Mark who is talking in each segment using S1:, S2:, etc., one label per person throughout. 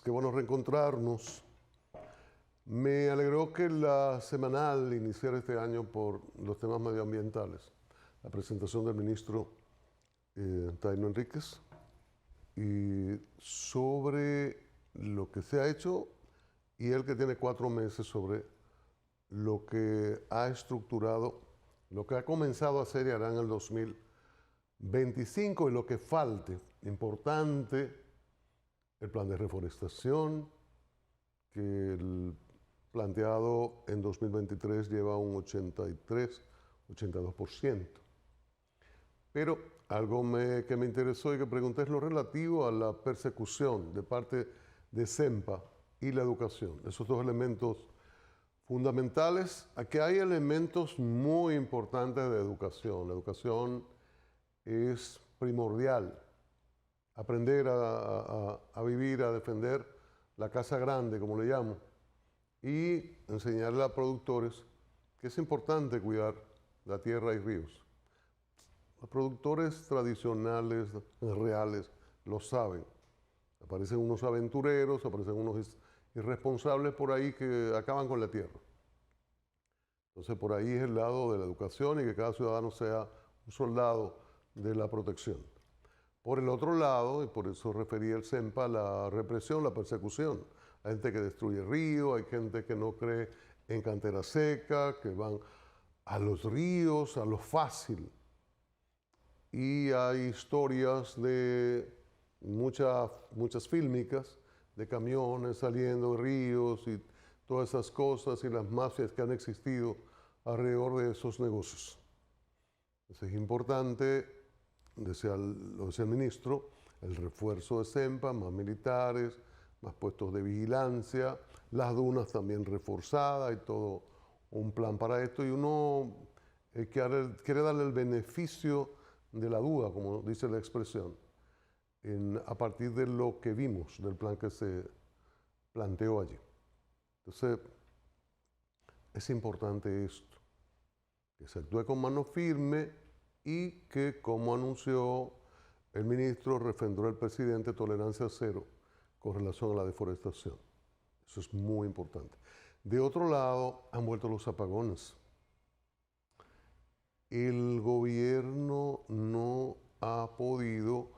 S1: qué bueno reencontrarnos. Me alegró que la semanal iniciara este año por los temas medioambientales. La presentación del ministro Taino Enríquez y sobre lo que se ha hecho y él que tiene 4 meses sobre lo que ha estructurado, lo que ha comenzado a hacer y hará en el 2025 y lo que falte. Importante el plan de reforestación, que el planteado en 2023 lleva un 82%. Pero algo que me interesó y que pregunté es lo relativo a la persecución de parte de CEMPA y la educación. Esos dos elementos fundamentales. Aquí hay elementos muy importantes de educación. La educación es primordial. Aprender a vivir, a defender la casa grande, como le llamo, y enseñarle a productores que es importante cuidar la tierra y ríos. Los productores tradicionales, reales, lo saben. Aparecen unos aventureros, aparecen unos irresponsables por ahí que acaban con la tierra. Entonces, por ahí es el lado de la educación y que cada ciudadano sea un soldado de la protección. Por el otro lado, y por eso refería el CEMPA, la represión, la persecución. Hay gente que destruye ríos, hay gente que no cree en cantera seca, que van a los ríos, a lo fácil. Y hay historias de muchas fílmicas de camiones saliendo de ríos y todas esas cosas y las mafias que han existido alrededor de esos negocios. Entonces es importante, lo decía el ministro, el refuerzo de CEMPA, más militares, más puestos de vigilancia, las dunas también reforzadas y todo un plan para esto. Y uno quiere darle el beneficio de la duda, como dice la expresión, a partir de lo que vimos, del plan que se planteó allí. Entonces, es importante esto, que se actúe con mano firme y que, como anunció el ministro, refrendó el presidente, tolerancia cero con relación a la deforestación. Eso es muy importante. De otro lado, han vuelto los apagones. El gobierno no ha podido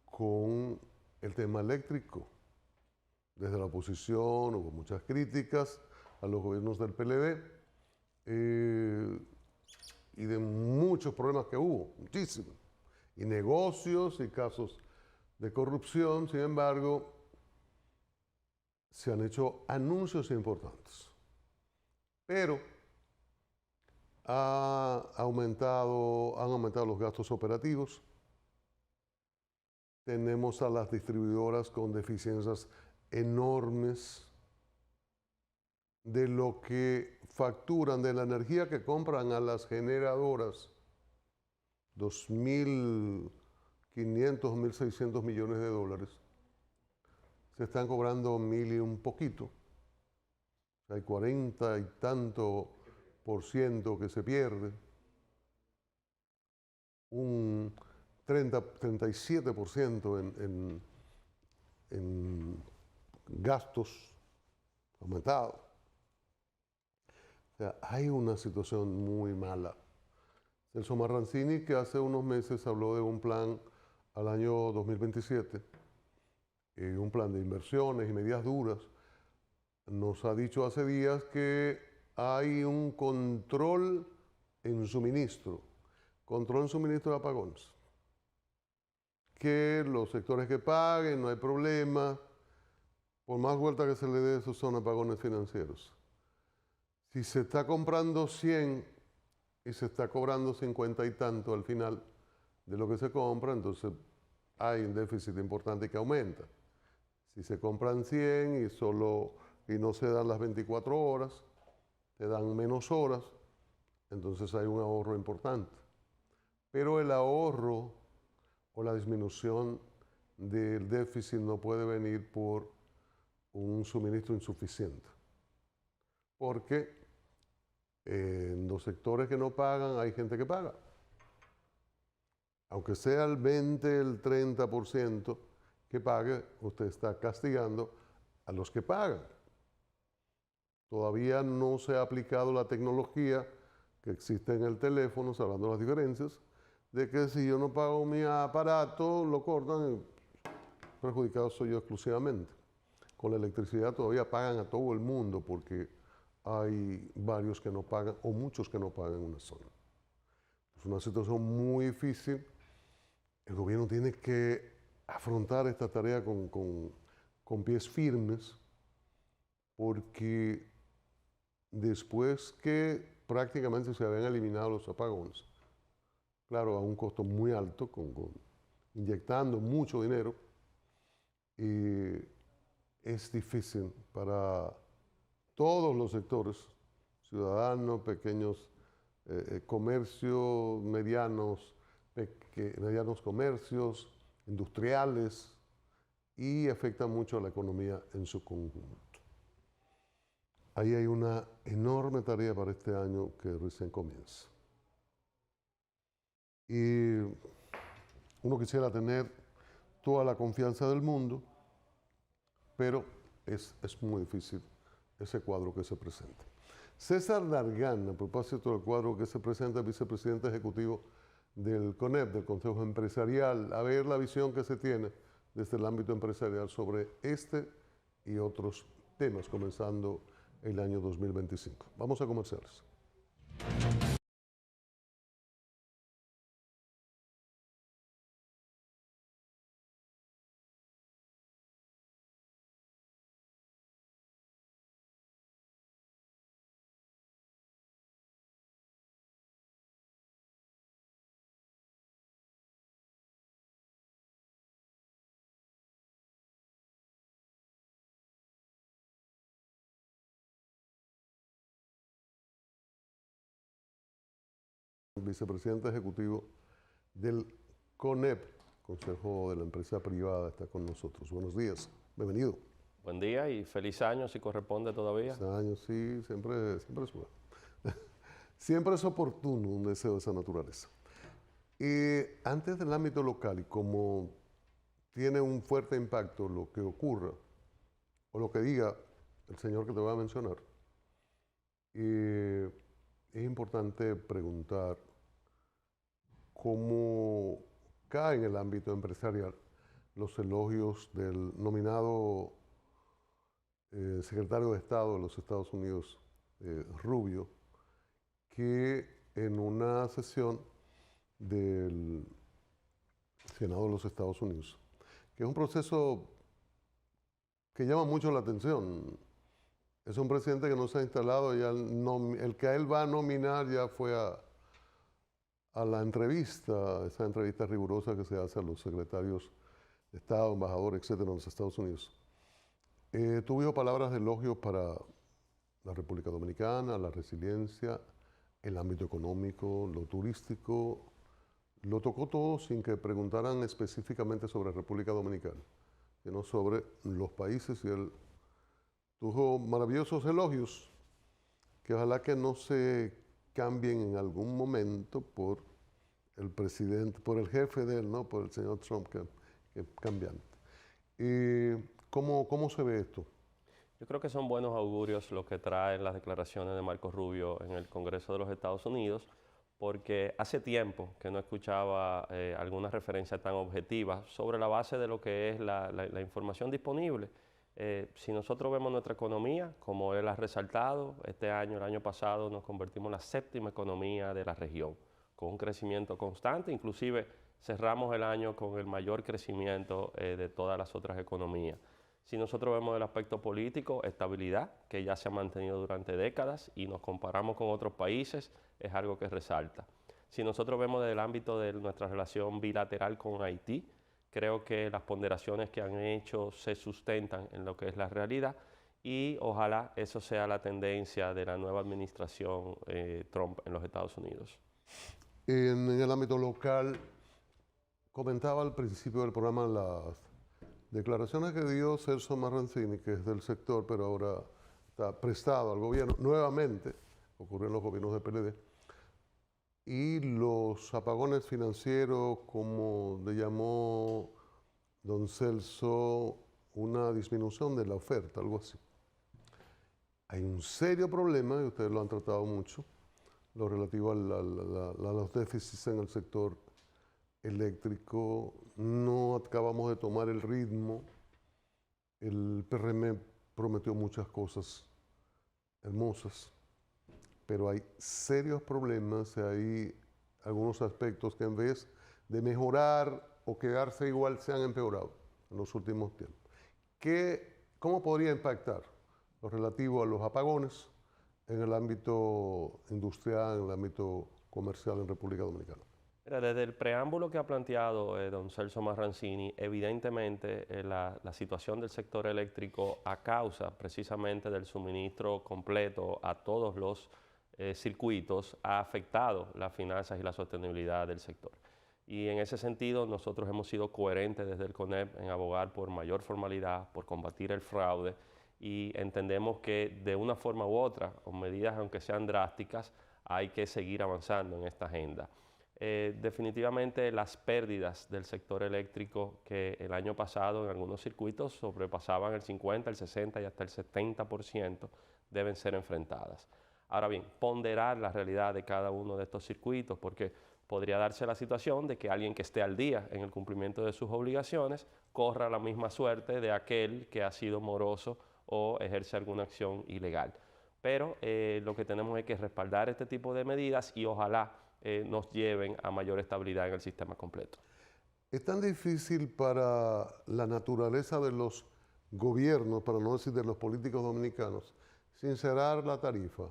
S1: con el tema eléctrico. Desde la oposición hubo muchas críticas a los gobiernos del PLD y de muchos problemas que hubo, muchísimos, y negocios y casos de corrupción. Sin embargo, se han hecho anuncios importantes, pero han aumentado los gastos operativos. Tenemos a las distribuidoras con deficiencias enormes de lo que facturan, de la energía que compran a las generadoras, 2.500, 1.600 millones de dólares. Se están cobrando 1.000 y un poquito. Hay 40 y tanto % que se pierde. Un 37% en gastos aumentados. O sea, hay una situación muy mala. Celso Marrancini, que hace unos meses habló de un plan al año 2027, un plan de inversiones y medidas duras, nos ha dicho hace días que hay un control en suministro de apagones. Que los sectores que paguen, no hay problema, por más vuelta que se le dé, esos son apagones financieros. Si se está comprando 100 y se está cobrando 50 y tanto al final de lo que se compra, entonces hay un déficit importante que aumenta. Si se compran 100 y no se dan las 24 horas, se dan menos horas, entonces hay un ahorro importante. Pero el ahorro o la disminución del déficit no puede venir por un suministro insuficiente. Porque en los sectores que no pagan hay gente que paga. Aunque sea el 20, el 30% que pague, usted está castigando a los que pagan. Todavía no se ha aplicado la tecnología que existe en el teléfono, hablando de las diferencias, de que si yo no pago mi aparato, lo cortan y perjudicado soy yo exclusivamente. Con la electricidad todavía pagan a todo el mundo porque hay varios que no pagan o muchos que no pagan en una zona. Es una situación muy difícil. El gobierno tiene que afrontar esta tarea con pies firmes porque después que prácticamente se habían eliminado los apagones, claro, a un costo muy alto, inyectando mucho dinero, y es difícil para todos los sectores, ciudadanos, pequeños comercios, medianos comercios, industriales, y afecta mucho a la economía en su conjunto. Ahí hay una enorme tarea para este año que recién comienza. Y uno quisiera tener toda la confianza del mundo, pero es muy difícil ese cuadro que se presenta. César Dargan, a propósito del cuadro que se presenta, vicepresidente ejecutivo del CONEP, del Consejo Empresarial, a ver la visión que se tiene desde el ámbito empresarial sobre este y otros temas, comenzando el año 2025. Vamos a comerciales. Vicepresidente ejecutivo del CONEP, Consejo de la Empresa Privada, está con nosotros. Buenos días, bienvenido.
S2: Buen día y feliz año si corresponde todavía.
S1: Feliz año, sí, siempre es bueno. Siempre es oportuno un deseo de esa naturaleza. Antes del ámbito local, y como tiene un fuerte impacto lo que ocurra o lo que diga el señor que te voy a mencionar, es importante preguntar cómo cae en el ámbito empresarial los elogios del nominado secretario de Estado de los Estados Unidos, Rubio, que en una sesión del Senado de los Estados Unidos, que es un proceso que llama mucho la atención. Es un presidente que no se ha instalado, ya el que a él va a nominar ya fue a la entrevista, esa entrevista rigurosa que se hace a los secretarios de Estado, embajadores, etcétera, en los Estados Unidos. Tuvo palabras de elogio para la República Dominicana, la resiliencia, el ámbito económico, lo turístico. Lo tocó todo sin que preguntaran específicamente sobre República Dominicana, sino sobre los países, y él tuvo maravillosos elogios que ojalá que no se cambien en algún momento por el presidente, por el jefe de él, ¿no? Por el señor Trump, que es cambiante. ¿Cómo se ve esto?
S2: Yo creo que son buenos augurios lo que traen las declaraciones de Marco Rubio en el Congreso de los Estados Unidos, porque hace tiempo que no escuchaba alguna referencia tan objetiva sobre la base de lo que es la información disponible. Si nosotros vemos nuestra economía, como él ha resaltado, este año, el año pasado, nos convertimos en la séptima economía de la región, con un crecimiento constante, inclusive cerramos el año con el mayor crecimiento de todas las otras economías. Si nosotros vemos el aspecto político, estabilidad, que ya se ha mantenido durante décadas y nos comparamos con otros países, es algo que resalta. Si nosotros vemos desde el ámbito de nuestra relación bilateral con Haití, creo que las ponderaciones que han hecho se sustentan en lo que es la realidad y ojalá eso sea la tendencia de la nueva administración Trump en los Estados Unidos.
S1: En el ámbito local, comentaba al principio del programa las declaraciones que dio Celso Marrancini, que es del sector, pero ahora está prestado al gobierno, nuevamente, ocurrió en los gobiernos de PLD, y los apagones financieros, como le llamó don Celso, una disminución de la oferta, algo así. Hay un serio problema, y ustedes lo han tratado mucho, lo relativo a los déficits en el sector eléctrico. No acabamos de tomar el ritmo. El PRM prometió muchas cosas hermosas, pero hay serios problemas, hay algunos aspectos que en vez de mejorar o quedarse igual se han empeorado en los últimos tiempos. ¿Cómo podría impactar lo relativo a los apagones en el ámbito industrial, en el ámbito comercial en República Dominicana?
S2: Mira, desde el preámbulo que ha planteado don Celso Marrancini, evidentemente la situación del sector eléctrico a causa precisamente del suministro completo a todos los circuitos ha afectado las finanzas y la sostenibilidad del sector. Y en ese sentido nosotros hemos sido coherentes desde el CONEP en abogar por mayor formalidad, por combatir el fraude, y entendemos que de una forma u otra, con medidas aunque sean drásticas, hay que seguir avanzando en esta agenda. Definitivamente las pérdidas del sector eléctrico que el año pasado en algunos circuitos sobrepasaban el 50, el 60 y hasta el 70% deben ser enfrentadas. Ahora bien, ponderar la realidad de cada uno de estos circuitos, porque podría darse la situación de que alguien que esté al día en el cumplimiento de sus obligaciones corra la misma suerte de aquel que ha sido moroso o ejerce alguna acción ilegal. Pero lo que tenemos es que respaldar este tipo de medidas y ojalá nos lleven a mayor estabilidad en el sistema completo.
S1: Es tan difícil para la naturaleza de los gobiernos, para no decir de los políticos dominicanos, sincerar la tarifa,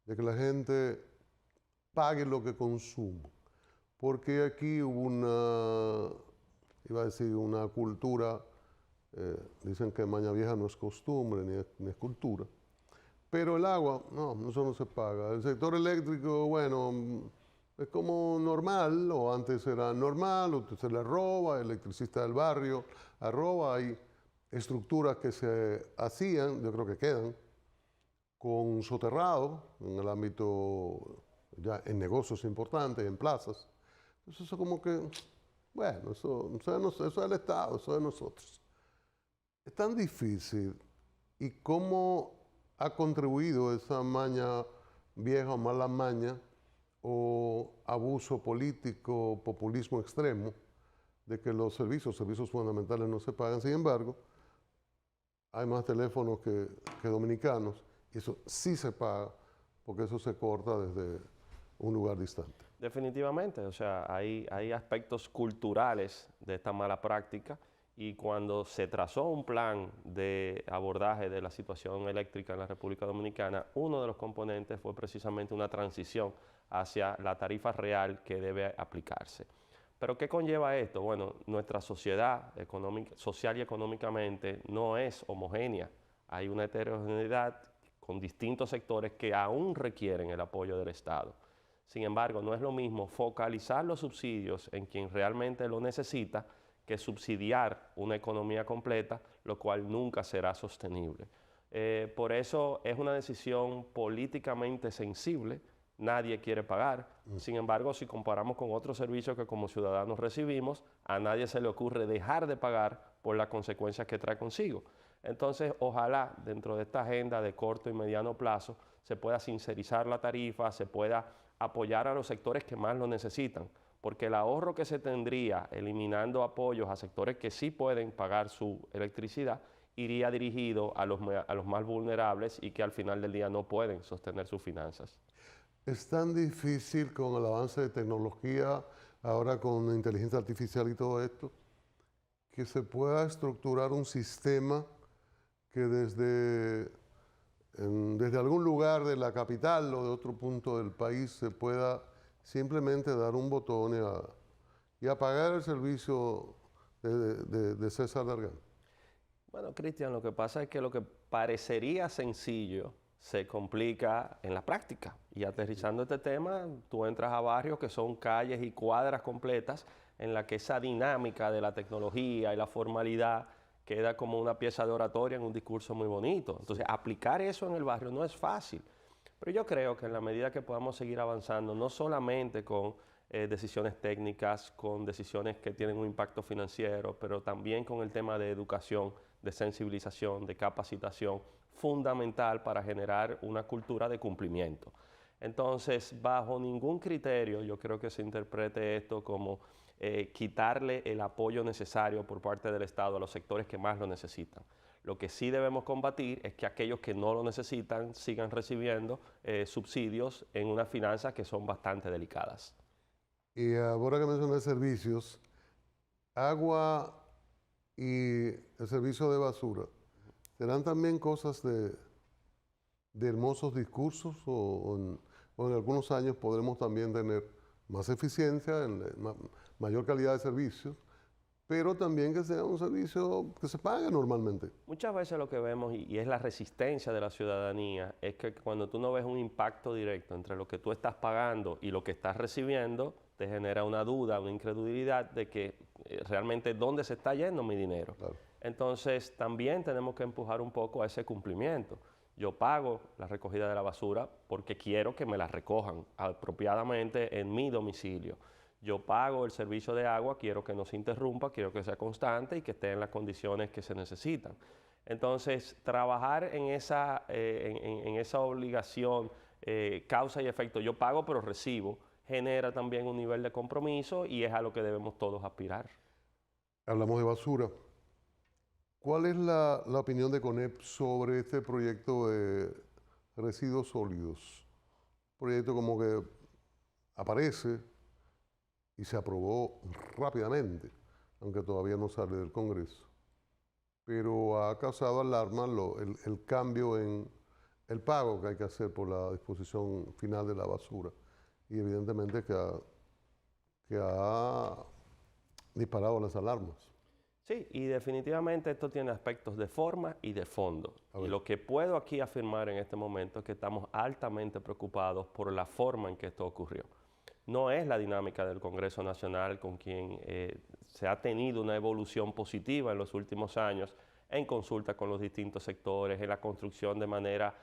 S1: de que la gente pague lo que consume. Porque aquí hubo una cultura, dicen que Maña Vieja no es costumbre ni es cultura, pero el agua, no, eso no se paga. El sector eléctrico, bueno, es como normal, o antes era normal, usted se le roba, el electricista del barrio arroba, hay estructuras que se hacían, yo creo que quedan, con soterrado en el ámbito, ya en negocios importantes, en plazas. Entonces eso como que, bueno, eso es del Estado, eso es de nosotros. Es tan difícil. ¿Y cómo ha contribuido esa maña vieja o mala maña o abuso político, populismo extremo, de que los servicios fundamentales no se pagan? Sin embargo, hay más teléfonos que dominicanos, y eso sí se paga, porque eso se corta desde un lugar distante.
S2: Definitivamente, o sea, hay aspectos culturales de esta mala práctica, y cuando se trazó un plan de abordaje de la situación eléctrica en la República Dominicana, uno de los componentes fue precisamente una transición hacia la tarifa real que debe aplicarse. ¿Pero qué conlleva esto? Bueno, nuestra sociedad social y económicamente no es homogénea. Hay una heterogeneidad con distintos sectores que aún requieren el apoyo del Estado. Sin embargo, no es lo mismo focalizar los subsidios en quien realmente lo necesita que subsidiar una economía completa, lo cual nunca será sostenible. Por eso es una decisión políticamente sensible. Nadie quiere pagar. Sin embargo, si comparamos con otros servicios que como ciudadanos recibimos, a nadie se le ocurre dejar de pagar por las consecuencias que trae consigo. Entonces, ojalá dentro de esta agenda de corto y mediano plazo se pueda sincerizar la tarifa, se pueda apoyar a los sectores que más lo necesitan, porque el ahorro que se tendría eliminando apoyos a sectores que sí pueden pagar su electricidad iría dirigido a los más vulnerables y que al final del día no pueden sostener sus finanzas.
S1: Es tan difícil con el avance de tecnología, ahora con inteligencia artificial y todo esto, que se pueda estructurar un sistema que desde algún lugar de la capital o de otro punto del país se pueda simplemente dar un botón y apagar el servicio de César Dargan.
S2: Bueno, Cristian, lo que pasa es que lo que parecería sencillo se complica en la práctica. Y aterrizando este tema, tú entras a barrios que son calles y cuadras completas en la que esa dinámica de la tecnología y la formalidad queda como una pieza de oratoria en un discurso muy bonito. Entonces, aplicar eso en el barrio no es fácil. Pero yo creo que en la medida que podamos seguir avanzando, no solamente con decisiones técnicas, con decisiones que tienen un impacto financiero, pero también con el tema de educación, de sensibilización, de capacitación, fundamental para generar una cultura de cumplimiento. Entonces, bajo ningún criterio, yo creo que se interprete esto como quitarle el apoyo necesario por parte del Estado a los sectores que más lo necesitan. Lo que sí debemos combatir es que aquellos que no lo necesitan sigan recibiendo subsidios en unas finanzas que son bastante delicadas.
S1: Y ahora que mencioné servicios, agua y el servicio de basura, ¿serán también cosas de hermosos discursos o en algunos años podremos también tener más eficiencia, mayor calidad de servicios, pero también que sea un servicio que se pague normalmente?
S2: Muchas veces lo que vemos, y es la resistencia de la ciudadanía, es que cuando tú no ves un impacto directo entre lo que tú estás pagando y lo que estás recibiendo, te genera una duda, una incredulidad de que realmente dónde se está yendo mi dinero.
S1: Claro.
S2: Entonces también tenemos que empujar un poco a ese cumplimiento. Yo pago la recogida de la basura porque quiero que me la recojan apropiadamente en mi domicilio. Yo pago el servicio de agua, quiero que no se interrumpa, quiero que sea constante y que esté en las condiciones que se necesitan. Entonces, trabajar en esa obligación, causa y efecto, yo pago pero recibo, genera también un nivel de compromiso y es a lo que debemos todos aspirar.
S1: Hablamos de basura. ¿Cuál es la opinión de CONEP sobre este proyecto de residuos sólidos? Proyecto como que aparece y se aprobó rápidamente, aunque todavía no sale del Congreso. Pero ha causado alarma el cambio en el pago que hay que hacer por la disposición final de la basura. Y evidentemente que ha disparado las alarmas.
S2: Sí, y definitivamente esto tiene aspectos de forma y de fondo.
S1: A
S2: Y
S1: ver.
S2: lo que puedo aquí afirmar en este momento es que estamos altamente preocupados por la forma en que esto ocurrió. No es la dinámica del Congreso Nacional con quien se ha tenido una evolución positiva en los últimos años en consulta con los distintos sectores, en la construcción de manera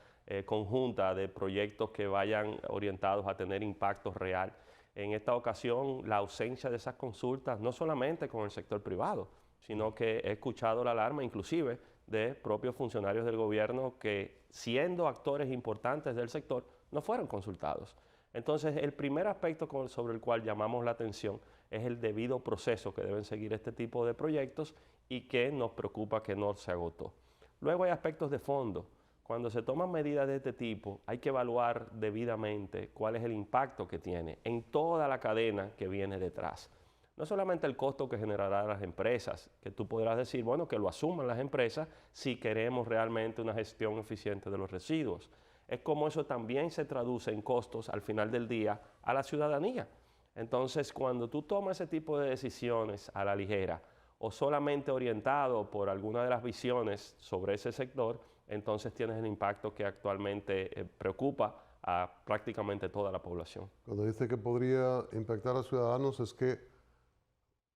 S2: conjunta de proyectos que vayan orientados a tener impacto real. En esta ocasión, la ausencia de esas consultas, no solamente con el sector privado, sino que he escuchado la alarma inclusive de propios funcionarios del gobierno que, siendo actores importantes del sector, no fueron consultados. Entonces, el primer aspecto sobre el cual llamamos la atención es el debido proceso que deben seguir este tipo de proyectos y que nos preocupa que no se agotó. Luego hay aspectos de fondo. Cuando se toman medidas de este tipo, hay que evaluar debidamente cuál es el impacto que tiene en toda la cadena que viene detrás. No solamente el costo que generará a las empresas, que tú podrás decir, bueno, que lo asuman las empresas si queremos realmente una gestión eficiente de los residuos. Es como eso también se traduce en costos al final del día a la ciudadanía. Entonces, cuando tú tomas ese tipo de decisiones a la ligera o solamente orientado por alguna de las visiones sobre ese sector, entonces tienes el impacto que actualmente preocupa a prácticamente toda la población.
S1: Cuando dice que podría impactar a los ciudadanos es que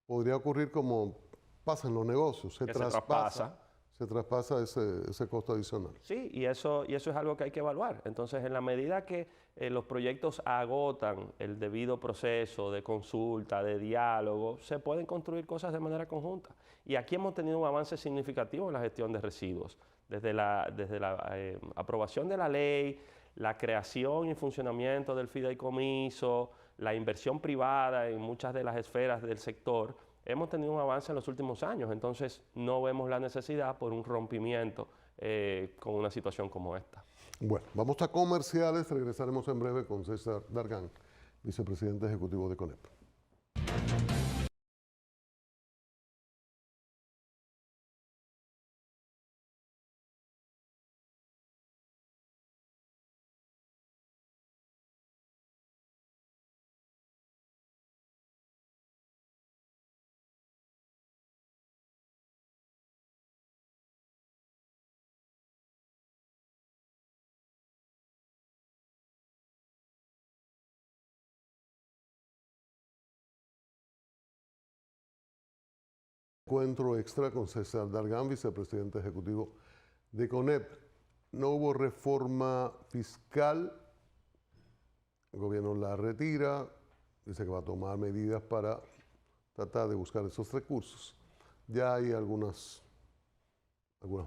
S1: podría ocurrir como pasa en los negocios,
S2: Que se traspasa.
S1: se traspasa ese costo adicional.
S2: Sí, y eso es algo que hay que evaluar. Entonces, en la medida que los proyectos agotan el debido proceso de consulta, de diálogo, se pueden construir cosas de manera conjunta. Y aquí hemos tenido un avance significativo en la gestión de residuos. Desde la aprobación de la ley, la creación y funcionamiento del fideicomiso, la inversión privada en muchas de las esferas del sector, hemos tenido un avance en los últimos años, entonces no vemos la necesidad por un rompimiento con una situación como esta.
S1: Bueno, vamos a comerciales, regresaremos en breve con César Dargan, vicepresidente ejecutivo de CONEP. Encuentro extra con César Dargan, vicepresidente ejecutivo de CONEP. No hubo reforma fiscal, el gobierno la retira, dice que va a tomar medidas para tratar de buscar esos recursos. Ya hay algunas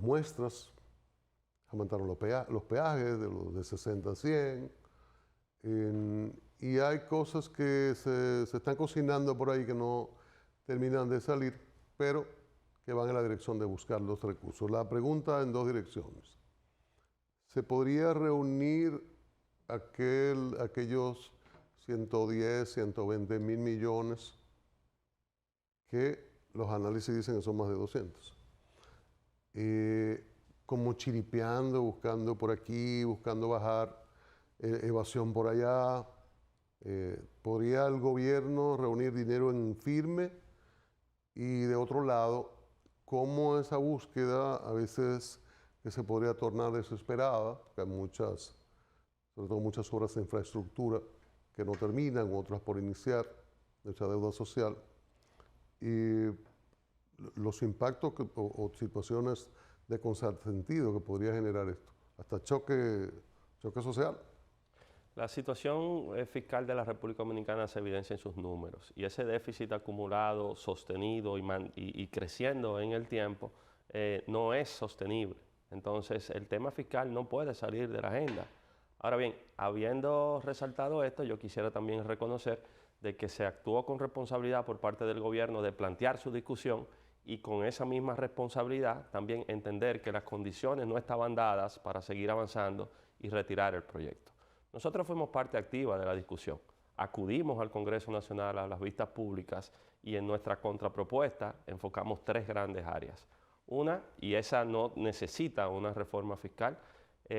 S1: muestras, aumentaron los peajes de los de 60 a 100, y hay cosas que se están cocinando por ahí que no terminan de salir, pero que van en la dirección de buscar los recursos. La pregunta en dos direcciones. ¿Se podría reunir aquellos 110, 120 mil millones que los análisis dicen que son más de 200? Como chiripeando, buscando por aquí, buscando bajar, evasión por allá. ¿Podría el gobierno reunir dinero en firme? Y de otro lado, ¿cómo esa búsqueda a veces que se podría tornar desesperada? Que hay muchas, sobre todo muchas obras de infraestructura que no terminan, otras por iniciar, mucha deuda social. Y los impactos o situaciones de contrasentido que podría generar esto, hasta choque social.
S2: La situación fiscal de la República Dominicana se evidencia en sus números y ese déficit acumulado, sostenido y creciendo en el tiempo no es sostenible. Entonces el tema fiscal no puede salir de la agenda. Ahora bien, habiendo resaltado esto, yo quisiera también reconocer de que se actuó con responsabilidad por parte del gobierno de plantear su discusión y con esa misma responsabilidad también entender que las condiciones no estaban dadas para seguir avanzando y retirar el proyecto. Nosotros fuimos parte activa de la discusión, acudimos al Congreso Nacional a las vistas públicas y en nuestra contrapropuesta enfocamos tres grandes áreas. Una, y esa no necesita una reforma fiscal,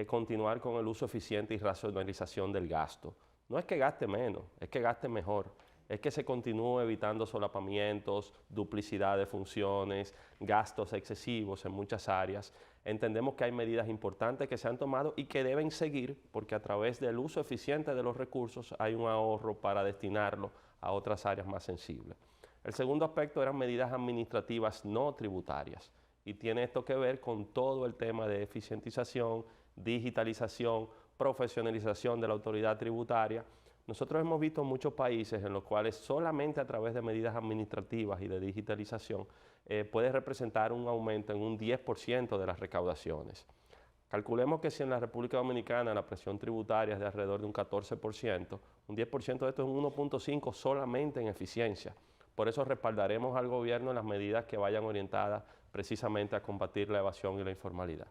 S2: continuar con el uso eficiente y racionalización del gasto. No es que gaste menos, es que gaste mejor. Es que se continúe evitando solapamientos, duplicidad de funciones, gastos excesivos en muchas áreas. Entendemos que hay medidas importantes que se han tomado y que deben seguir porque a través del uso eficiente de los recursos hay un ahorro para destinarlo a otras áreas más sensibles. El segundo aspecto eran medidas administrativas no tributarias y tiene esto que ver con todo el tema de eficientización, digitalización, profesionalización de la autoridad tributaria. Nosotros hemos visto muchos países en los cuales solamente a través de medidas administrativas y de digitalización puede representar un aumento en un 10% de las recaudaciones. Calculemos que si en la República Dominicana la presión tributaria es de alrededor de un 14%, un 10% de esto es un 1.5% solamente en eficiencia. Por eso respaldaremos al gobierno en las medidas que vayan orientadas precisamente a combatir la evasión y la informalidad.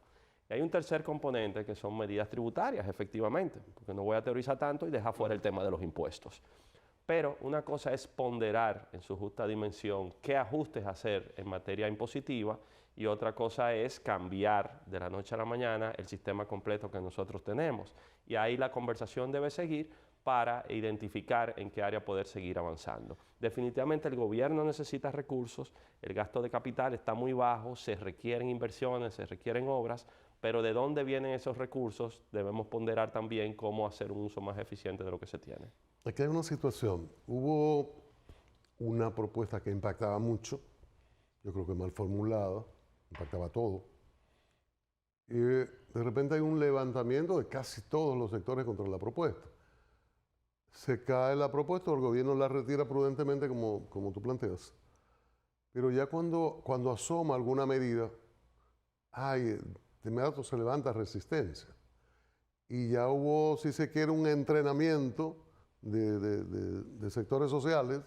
S2: Y hay un tercer componente que son medidas tributarias, efectivamente, porque no voy a teorizar tanto y dejar fuera el tema de los impuestos. Pero una cosa es ponderar en su justa dimensión qué ajustes hacer en materia impositiva y otra cosa es cambiar de la noche a la mañana el sistema completo que nosotros tenemos. Y ahí la conversación debe seguir para identificar en qué área poder seguir avanzando. Definitivamente el gobierno necesita recursos, el gasto de capital está muy bajo, se requieren inversiones, se requieren obras, pero de dónde vienen esos recursos debemos ponderar también cómo hacer un uso más eficiente de lo que se tiene.
S1: Aquí hay una situación. Hubo una propuesta que impactaba mucho, yo creo que mal formulada, impactaba todo. Y de repente hay un levantamiento de casi todos los sectores contra la propuesta. Se cae la propuesta, el gobierno la retira prudentemente como tú planteas. Pero ya cuando asoma alguna medida, de inmediato se levanta resistencia. Y ya hubo, si se quiere, un entrenamiento de sectores sociales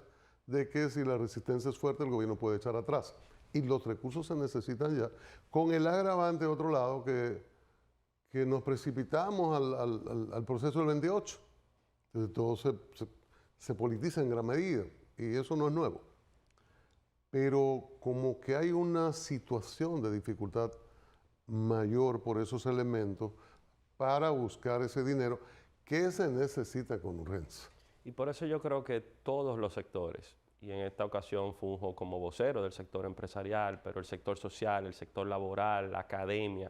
S1: de que si la resistencia es fuerte, el gobierno puede echar atrás. Y los recursos se necesitan ya. Con el agravante, de otro lado, que nos precipitamos al proceso del 28. Entonces todo se politiza en gran medida y eso no es nuevo. Pero como que hay una situación de dificultad mayor por esos elementos para buscar ese dinero que se necesita con urgencia.
S2: Y por eso yo creo que todos los sectores, y en esta ocasión funjo como vocero del sector empresarial, pero el sector social, el sector laboral, la academia,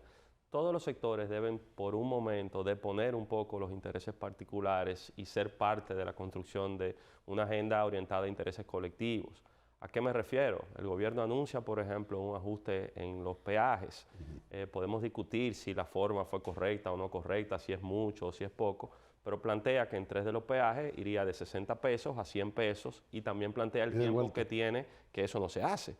S2: todos los sectores deben por un momento deponer un poco los intereses particulares y ser parte de la construcción de una agenda orientada a intereses colectivos. ¿A qué me refiero? El gobierno anuncia, por ejemplo, un ajuste en los peajes. Podemos discutir si la forma fue correcta o no correcta, si es mucho o si es poco, pero plantea que en 3 de los peajes iría de 60 pesos a 100 pesos y también plantea el tiempo que tiene que eso no se hace.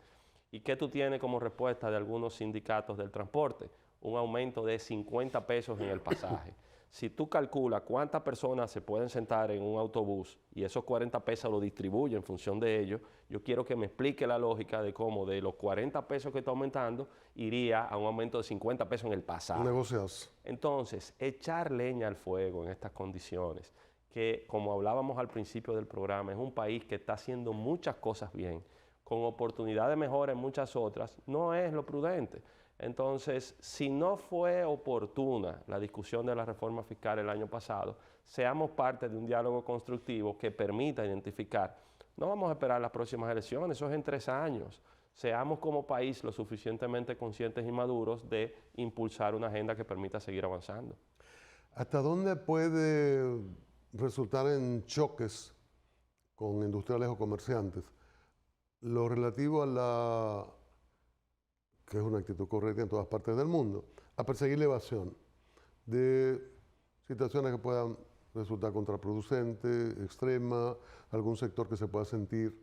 S2: ¿Y qué tú tienes como respuesta de algunos sindicatos del transporte? Un aumento de 50 pesos en el pasaje. Si tú calculas cuántas personas se pueden sentar en un autobús y esos 40 pesos lo distribuye en función de ello, yo quiero que me explique la lógica de cómo de los 40 pesos que está aumentando iría a un aumento de 50 pesos en el pasaje.
S1: Negocias.
S2: Entonces, echar leña al fuego en estas condiciones, que como hablábamos al principio del programa, es un país que está haciendo muchas cosas bien, con oportunidad de mejora en muchas otras, no es lo prudente. Entonces, si no fue oportuna la discusión de la reforma fiscal el año pasado, seamos parte de un diálogo constructivo que permita identificar. No vamos a esperar las próximas elecciones, eso es en 3 años. Seamos como país lo suficientemente conscientes y maduros de impulsar una agenda que permita seguir avanzando.
S1: ¿Hasta dónde puede resultar en choques con industriales o comerciantes lo relativo a la, que es una actitud correcta en todas partes del mundo, a perseguir la evasión de situaciones que puedan resultar contraproducentes, extremas, algún sector que se pueda sentir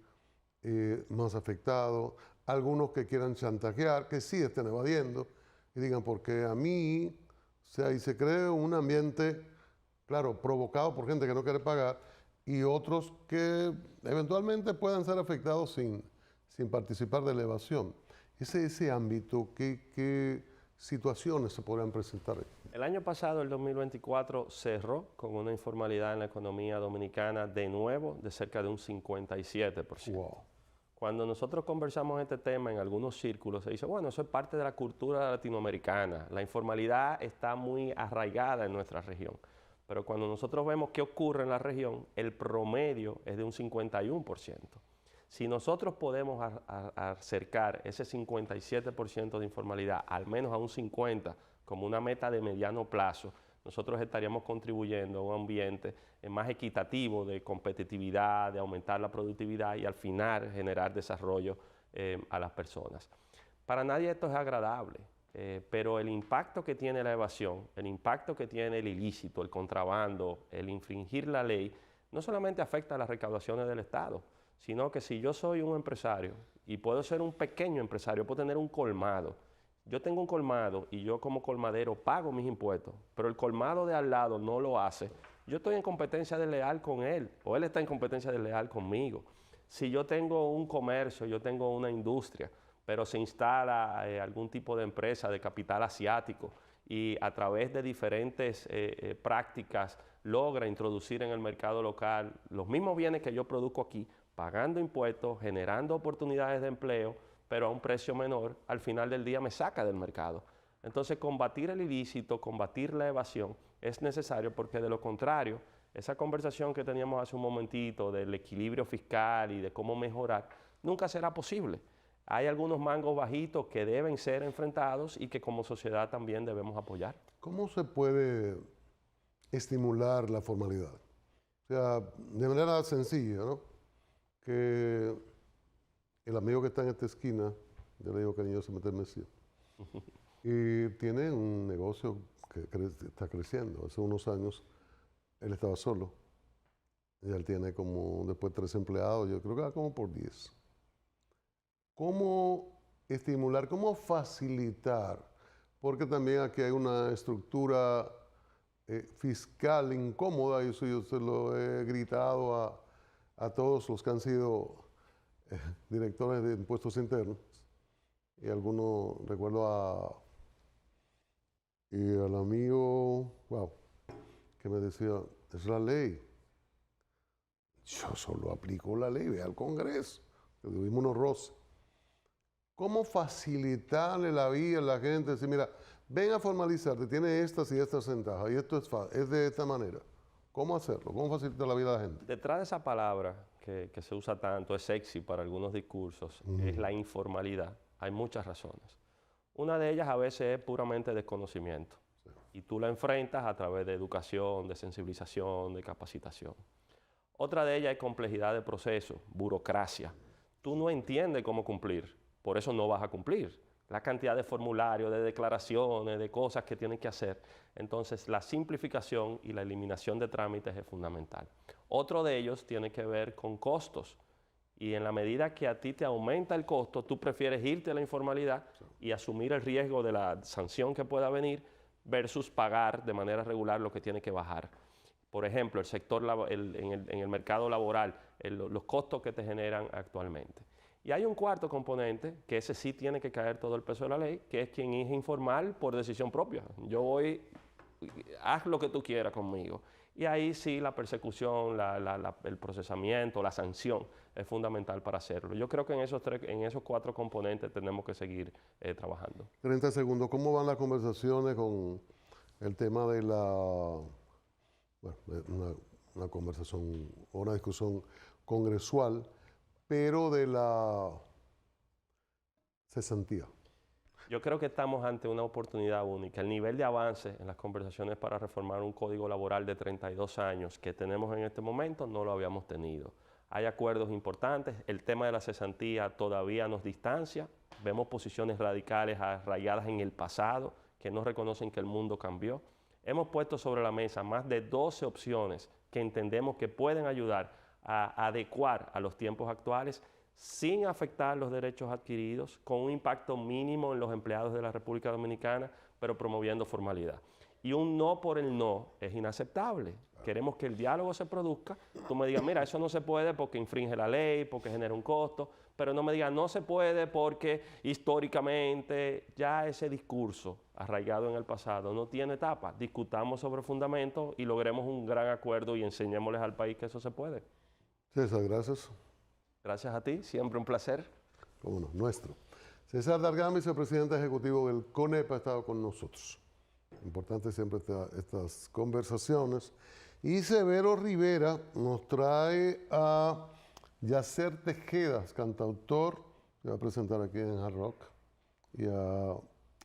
S1: más afectado, algunos que quieran chantajear, que sí estén evadiendo y digan, porque a mí, o sea, y se cree un ambiente, claro, provocado por gente que no quiere pagar y otros que eventualmente puedan ser afectados sin participar de la evasión. Ese ámbito, ¿qué situaciones se podrían presentar?
S2: El año pasado, el 2024, cerró con una informalidad en la economía dominicana de nuevo de cerca de un 57%.
S1: Wow.
S2: Cuando nosotros conversamos este tema en algunos círculos, se dice, bueno, eso es parte de la cultura latinoamericana. La informalidad está muy arraigada en nuestra región. Pero cuando nosotros vemos qué ocurre en la región, el promedio es de un 51%. Si nosotros podemos acercar ese 57% de informalidad al menos a un 50% como una meta de mediano plazo, nosotros estaríamos contribuyendo a un ambiente más equitativo de competitividad, de aumentar la productividad y al final generar desarrollo a las personas. Para nadie esto es agradable, pero el impacto que tiene la evasión, el impacto que tiene el ilícito, el contrabando, el infringir la ley, no solamente afecta a las recaudaciones del Estado, sino que si yo soy un empresario y puedo ser un pequeño empresario, puedo tener un colmado. Yo tengo un colmado y yo como colmadero pago mis impuestos, pero el colmado de al lado no lo hace. Yo estoy en competencia desleal con él o él está en competencia desleal conmigo. Si yo tengo un comercio, yo tengo una industria, pero se instala algún tipo de empresa de capital asiático y a través de diferentes prácticas logra introducir en el mercado local los mismos bienes que yo produzco aquí, pagando impuestos, generando oportunidades de empleo, pero a un precio menor, al final del día me saca del mercado. Entonces, combatir el ilícito, combatir la evasión es necesario porque de lo contrario, esa conversación que teníamos hace un momentito del equilibrio fiscal y de cómo mejorar, nunca será posible. Hay algunos mangos bajitos que deben ser enfrentados y que como sociedad también debemos apoyar.
S1: ¿Cómo se puede estimular la formalidad? O sea, de manera sencilla, ¿no? Que el amigo que está en esta esquina, yo le digo cariñosamente Messi, y tiene un negocio que está creciendo. Hace unos años él estaba solo y él tiene como después 3 empleados, yo creo que va como por 10. ¿Cómo estimular, cómo facilitar? Porque también aquí hay una estructura fiscal incómoda, y eso yo se lo he gritado a todos los que han sido directores de impuestos internos, y algunos, recuerdo al amigo, wow, que me decía, es la ley. Yo solo aplico la ley, ve al Congreso, que tuvimos unos roces. ¿Cómo facilitarle la vida a la gente? Decir, mira, ven a formalizarte, tiene estas y estas ventajas, y esto es de esta manera. ¿Cómo hacerlo? ¿Cómo facilitar la vida a la gente?
S2: Detrás de esa palabra que se usa tanto, es sexy para algunos discursos, es la informalidad. Hay muchas razones. Una de ellas a veces es puramente desconocimiento. Sí. Y tú la enfrentas a través de educación, de sensibilización, de capacitación. Otra de ellas es complejidad de proceso, burocracia. tú no entiendes cómo cumplir, por eso no vas a cumplir. La cantidad de formularios, de declaraciones, de cosas que tienen que hacer. Entonces, la simplificación y la eliminación de trámites es fundamental. Otro de ellos tiene que ver con costos. Y en la medida que a ti te aumenta el costo, tú prefieres irte a la informalidad y asumir el riesgo de la sanción que pueda venir versus pagar de manera regular lo que tiene que bajar. Por ejemplo, el sector en el mercado laboral, los costos que te generan actualmente. Y hay un cuarto componente, que ese sí tiene que caer todo el peso de la ley, que es quien es informal por decisión propia. Yo voy, haz lo que tú quieras conmigo. Y ahí sí la persecución, el procesamiento, la sanción es fundamental para hacerlo. Yo creo que en esos cuatro componentes tenemos que seguir trabajando.
S1: 30 segundos. ¿Cómo van las conversaciones con el tema de una conversación o una discusión congresual, pero de la cesantía?
S2: Yo creo que estamos ante una oportunidad única. El nivel de avance en las conversaciones para reformar un código laboral de 32 años que tenemos en este momento no lo habíamos tenido. Hay acuerdos importantes, el tema de la cesantía todavía nos distancia, vemos posiciones radicales arraigadas en el pasado que no reconocen que el mundo cambió. Hemos puesto sobre la mesa más de 12 opciones que entendemos que pueden ayudar a adecuar a los tiempos actuales sin afectar los derechos adquiridos, con un impacto mínimo en los empleados de la República Dominicana, pero promoviendo formalidad. Y un no por el no es inaceptable. Queremos que el diálogo se produzca. Tú me digas, mira, eso no se puede porque infringe la ley, porque genera un costo, pero no me digas, no se puede porque históricamente ya ese discurso arraigado en el pasado no tiene etapa. Discutamos sobre fundamentos y logremos un gran acuerdo y enseñémosles al país que eso se puede.
S1: César, gracias.
S2: Gracias a ti, siempre un placer.
S1: Cómo no, nuestro. César Dargán, vicepresidente ejecutivo del CONEP, ha estado con nosotros. Importante siempre estas conversaciones. Y Severo Rivera nos trae a Yacer Tejedas, cantautor, que va a presentar aquí en Hard Rock y ha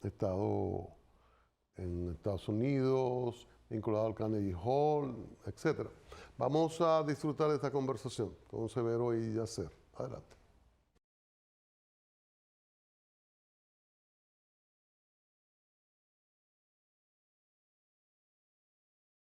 S1: estado en Estados Unidos, vinculado al Carnegie Hall, etc. Vamos a disfrutar de esta conversación con Severo y Yacer. Adelante.